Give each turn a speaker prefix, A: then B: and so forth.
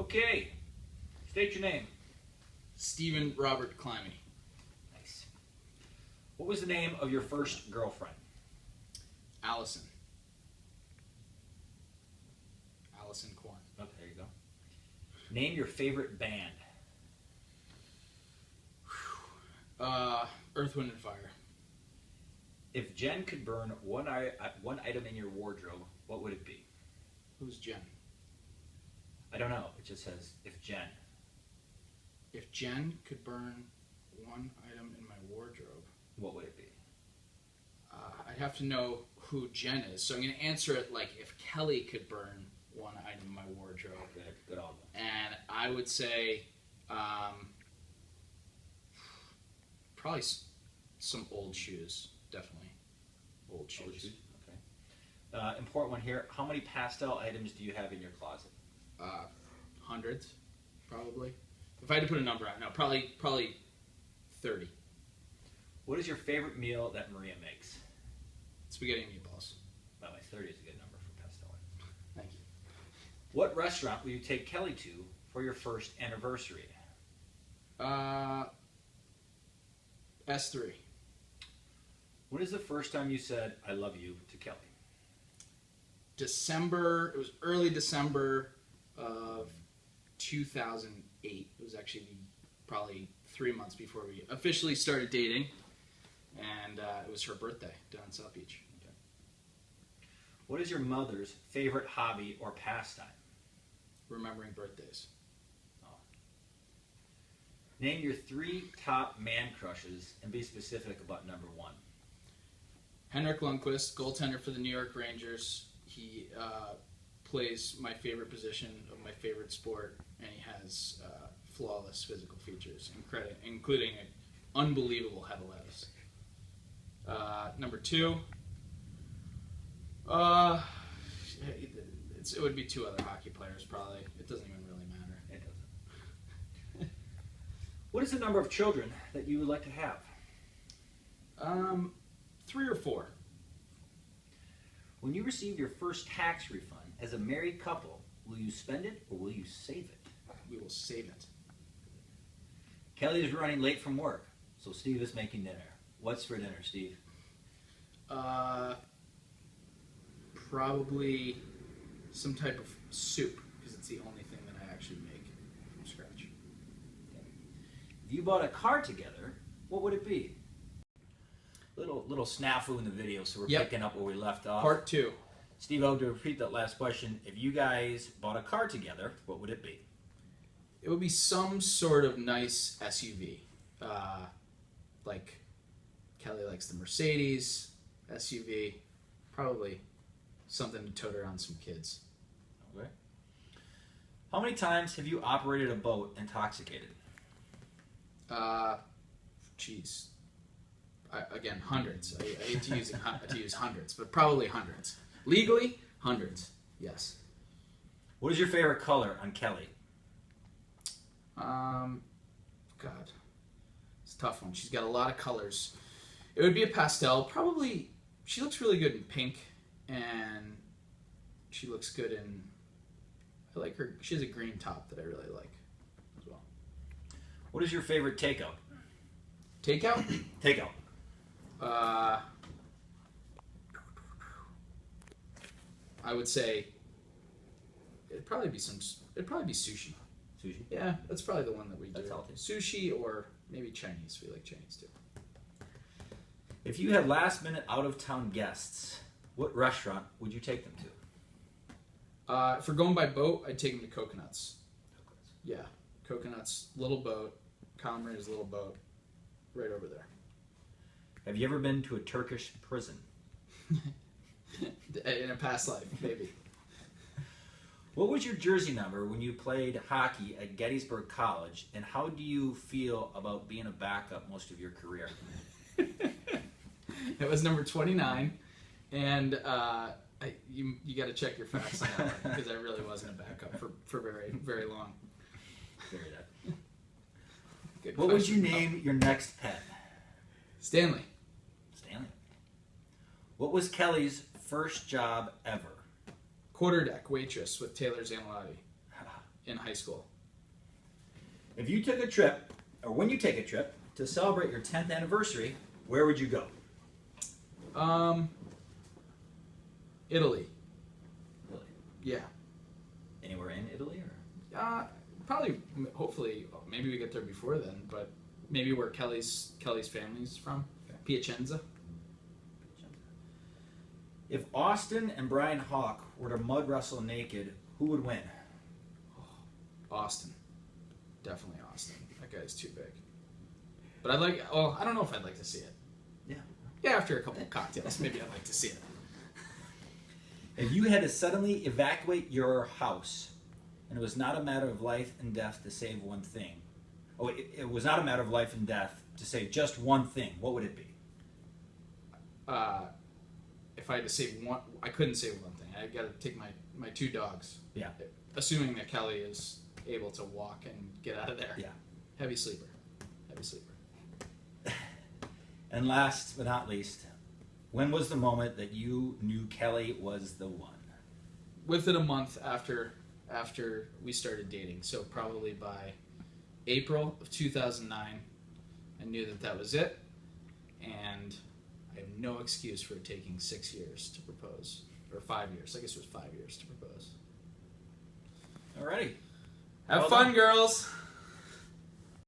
A: Okay. State your name.
B: Stephen Robert Climie.
A: Nice. What was the name of your first girlfriend?
B: Allison. Allison Korn.
A: Oh, there you go. Name your favorite band.
B: Earth, Wind, and Fire.
A: If Jen could burn one item in your wardrobe, what would it be?
B: Who's Jen?
A: I don't know. It just says, if Jen.
B: If Jen could burn one item in my wardrobe,
A: What would it be?
B: I'd have to know who Jen is. So I'm going to answer it like if Kelly could burn one item in my wardrobe.
A: Good on them.
B: And I would say probably some old shoes. Definitely. Old shoes.
A: Okay. Important one here. How many pastel items do you have in your closet?
B: Hundreds, probably. If I had to put a number out, no, probably 30.
A: What is your favorite meal that Maria makes?
B: Spaghetti and meatballs.
A: By the way, 30 is a good number for pastel items.
B: Thank you.
A: What restaurant will you take Kelly to for your first anniversary?
B: S3.
A: When is the first time you said, I love you to Kelly?
B: December, it was early December of 2008. It was actually probably 3 months before we officially started dating. And it was her birthday down in South Beach.
A: Okay. What is your mother's favorite hobby or pastime?
B: Remembering birthdays.
A: Oh. Name your 3 top man crushes and be specific about number 1.
B: Henrik Lundqvist, goaltender for the New York Rangers. He plays my favorite position of my favorite sport, and he has flawless physical features, including an unbelievable head of lettuce. Number 2, it would be 2 other hockey players probably. It doesn't even really matter.
A: It doesn't. What is the number of children that you would like to have?
B: 3 or 4.
A: When you receive your first tax refund as a married couple, will you spend it or will you save it?
B: We will save it.
A: Kelly is running late from work, so Steve is making dinner. What's for dinner, Steve?
B: Probably some type of soup, because it's the only thing that I actually make from scratch.
A: Okay. If you bought a car together, what would it be? Little snafu in the video, so we're picking up where we left off.
B: Part 2.
A: Steve, I'll repeat that last question. If you guys bought a car together, what would it be?
B: It would be some sort of nice SUV. Like Kelly likes the Mercedes SUV. Probably something to tote around some kids.
A: Okay. How many times have you operated a boat intoxicated?
B: Geez. Again, hundreds. I hate to use hundreds, but probably hundreds. Legally, hundreds. Yes.
A: What is your favorite color on Kelly?
B: God, it's a tough one. She's got a lot of colors. It would be a pastel. Probably, she looks really good in pink, and she looks good in. I like her. She has a green top that I really like as well.
A: What is your favorite takeout?
B: Takeout?
A: Takeout.
B: I would say it'd probably be sushi.
A: Sushi?
B: Yeah, that's probably the one that we do.
A: That's healthy.
B: Sushi or maybe Chinese. We like Chinese too.
A: If you had last-minute out-of-town guests, what restaurant would you take them to?
B: If we're going by boat, I'd take them to Coconuts. Yeah, Coconuts, little boat. Comrades, little boat, right over there.
A: Have you ever been to a Turkish prison?
B: In a past life, maybe.
A: What was your jersey number when you played hockey at Gettysburg College, and how do you feel about being a backup most of your career?
B: It was number 29, and you got to check your facts on that one, because I really wasn't a backup for very, very long.
A: Figure that.
B: Good
A: What would
B: question.
A: you name your next pet?
B: Stanley.
A: Stanley. What was Kelly's first job ever?
B: Quarterdeck waitress with Taylor Zanotti in high school.
A: If you took a trip, or when you take a trip, to celebrate your 10th anniversary, where would you go?
B: Italy.
A: Italy.
B: Yeah.
A: Anywhere in Italy? Or?
B: Probably, hopefully, maybe we get there before then, but maybe where Kelly's family's from.
A: Okay.
B: Piacenza.
A: If Austin and Brian Hawk were to mud wrestle naked, who would win?
B: Austin. Definitely Austin. That guy's too big. But I don't know if I'd like to see it.
A: Yeah.
B: Yeah, after a couple of cocktails, maybe I'd like to see it.
A: If you had to suddenly evacuate your house, and it was not a matter of life and death to save one thing. Oh, it was not a matter of life and death to save just one thing. What would it be?
B: If I had to save one, I couldn't save one thing. I got to take my 2 dogs.
A: Yeah.
B: Assuming that Kelly is able to walk and get out of there.
A: Yeah.
B: Heavy sleeper.
A: And last but not least, when was the moment that you knew Kelly was the one?
B: Within a month after we started dating, so probably by April of 2009, I knew that was it, and I have no excuse for it taking 6 years to propose, or 5 years. I guess it was 5 years to propose.
A: Alrighty.
B: Have fun, girls.